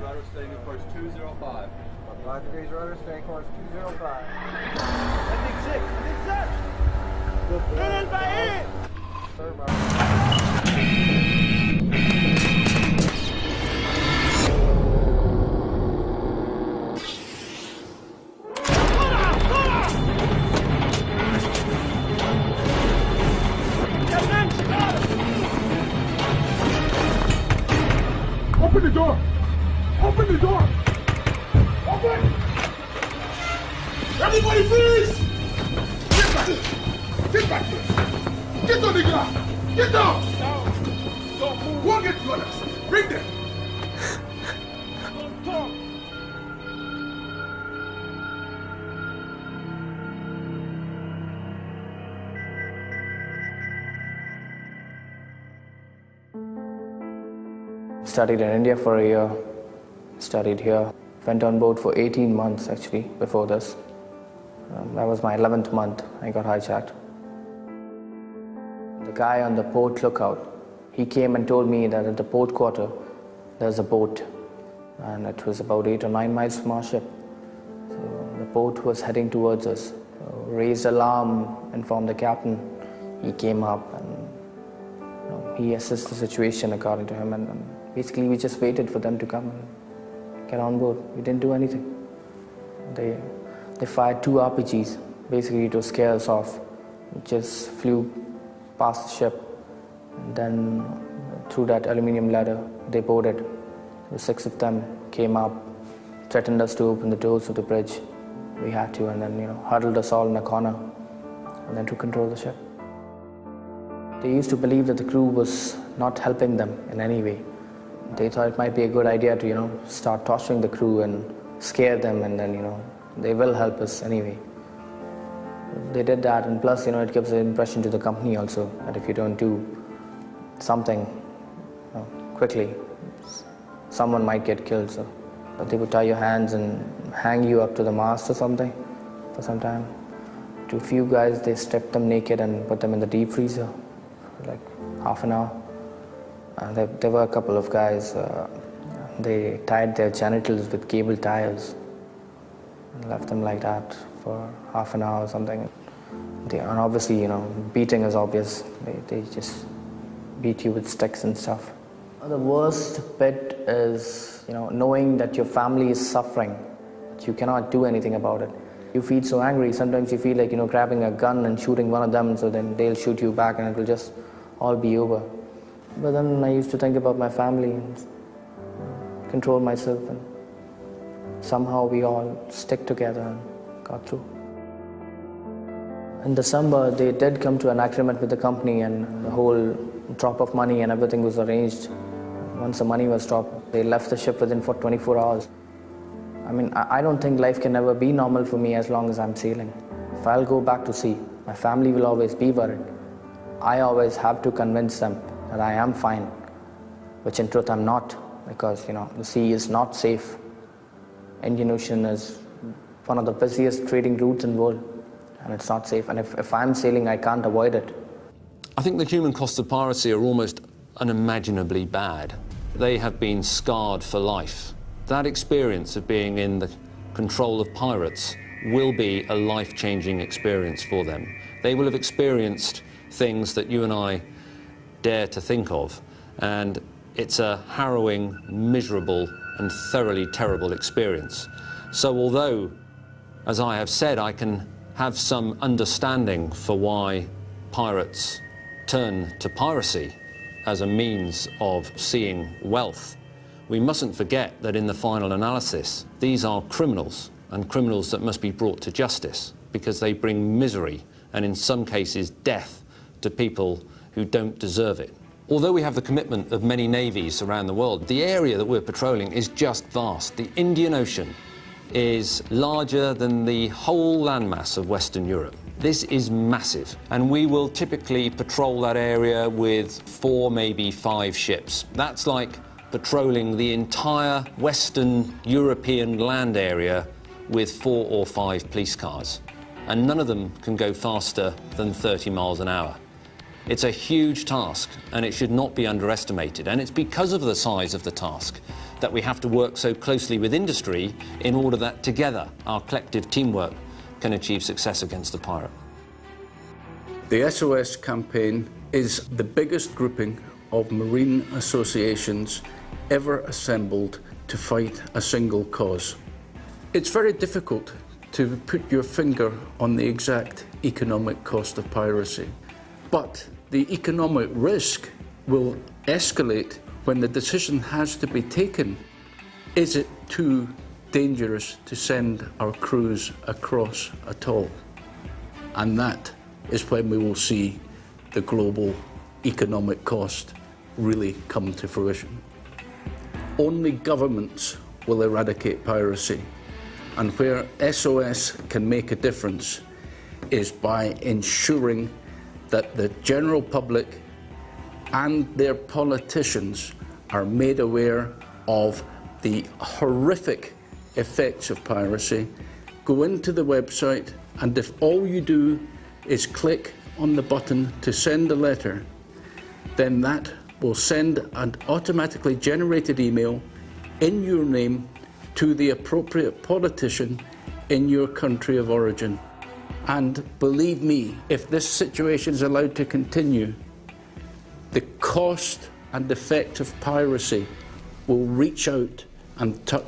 rudder, staying in course 205. 5 degrees rudder, staying course 205. Heading 6, heading 6! Finish by 8! Third bar. Open the door! Open the door! Open! Everybody freeze! Get back! Get back here! Get on the ground! Get down! Down! Don't move! Go and get the others! Bring them! Don't talk! Studied in India for a year, studied here. Went on board for 18 months actually before this. That was my 11th month, I got hijacked. The guy on the port lookout, he came and told me that at the port quarter there's a boat, and it was about 8 or 9 miles from our ship. So the boat was heading towards us. So raised alarm, informed the captain. He came up and he assessed the situation according to him, and basically we just waited for them to come and get on board. We didn't do anything. They fired 2 RPGs, basically to scare us off. We just flew past the ship, and then through that aluminium ladder they boarded. The 6 of them came up, threatened us to open the doors of the bridge. We had to, and then huddled us all in a corner, and then took control of the ship. They used to believe that the crew was not helping them in any way. They thought it might be a good idea to, start torturing the crew and scare them, and then, they will help us anyway. They did that, and plus, it gives an impression to the company also that if you don't do something quickly, someone might get killed. So they would tie your hands and hang you up to the mast or something for some time. To a few guys, they stripped them naked and put them in the deep freezer for like half an hour. There were a couple of guys, they tied their genitals with cable tires and left them like that for half an hour or something. And obviously, beating is obvious. They just beat you with sticks and stuff. The worst bit is, knowing that your family is suffering, that you cannot do anything about it. You feel so angry. Sometimes you feel like, grabbing a gun and shooting one of them, so then they'll shoot you back and it will just all be over. But then I used to think about my family and control myself, and somehow we all stick together and got through. In December, they did come to an agreement with the company, and the whole drop of money and everything was arranged. Once the money was dropped, they left the ship within 24 hours. I don't think life can ever be normal for me as long as I'm sailing. If I'll go back to sea, my family will always be worried. I always have to convince them that I am fine, which in truth I'm not, because the sea is not safe. Indian Ocean is one of the busiest trading routes in the world, and it's not safe. And if I'm sailing, I can't avoid it. I think the human costs of piracy are almost unimaginably bad. They have been scarred for life. That experience of being in the control of pirates will be a life-changing experience for them. They will have experienced things that you and I dare to think of, and it's a harrowing, miserable and thoroughly terrible experience. So although, as I have said, I can have some understanding for why pirates turn to piracy as a means of seeing wealth, we mustn't forget that in the final analysis, these are criminals, and criminals that must be brought to justice, because they bring misery and in some cases death to people who don't deserve it. Although we have the commitment of many navies around the world, the area that we're patrolling is just vast. The Indian Ocean is larger than the whole landmass of Western Europe. This is massive, and we will typically patrol that area with 4, maybe 5 ships. That's like patrolling the entire Western European land area with 4 or 5 police cars, and none of them can go faster than 30 miles an hour. It's a huge task, and it should not be underestimated, and it's because of the size of the task that we have to work so closely with industry in order that together our collective teamwork can achieve success against the pirate. The SOS campaign is the biggest grouping of marine associations ever assembled to fight a single cause. It's very difficult to put your finger on the exact economic cost of piracy, but the economic risk will escalate when the decision has to be taken. Is it too dangerous to send our crews across at all? And that is when we will see the global economic cost really come to fruition. Only governments will eradicate piracy, and where SOS can make a difference is by ensuring that the general public and their politicians are made aware of the horrific effects of piracy. Go into the website, and if all you do is click on the button to send a letter, then that will send an automatically generated email in your name to the appropriate politician in your country of origin. And believe me, if this situation is allowed to continue, the cost and effect of piracy will reach out and touch